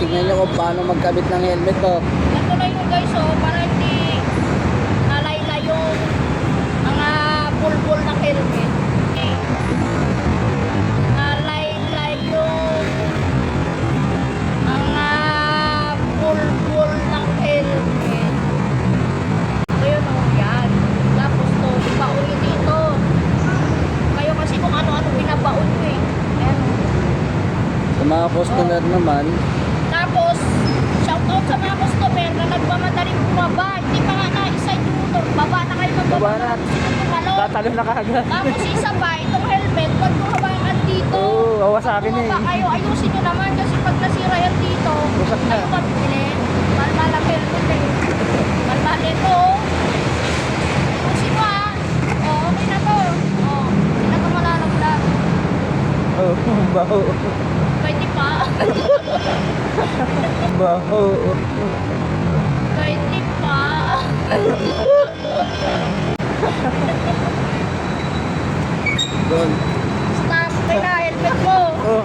tingnan nyo kung paano magkabit ng helmet to. Ito na yun guys, oh, para hindi nalayla yung mga bulbul ng helmet. Nalayla yung mga bulbul ng helmet. Ayun oh, yan. Tapos to, baon nyo dito. Kayo kasi kung ano-ano binabaon ko eh. Ayan oh. Sa mga customer naman, Tapos, shoutout sa mga customer na nagmamadaling bumaba. Hindi pa nga na-isa yung motor. Baba na kayo Baba magbaba na. na. Tatalo na kagad. Tapos isa pa, itong helmet, pag hawakan dito, Oo, awa sa akin eh. bumaba kayo, ayusin nyo naman kasi pag nasira yan dito, Busak na. kayo mabili. Malmal ang helmet eh. Malmal ito. Ayusin mo ah. Oh, okay na to. Oh, hindi na ito malalaglag. Oh, baho. Pwede pa. Baho. Pwede pa. doon. Stop, kaya helmet mo. Oh,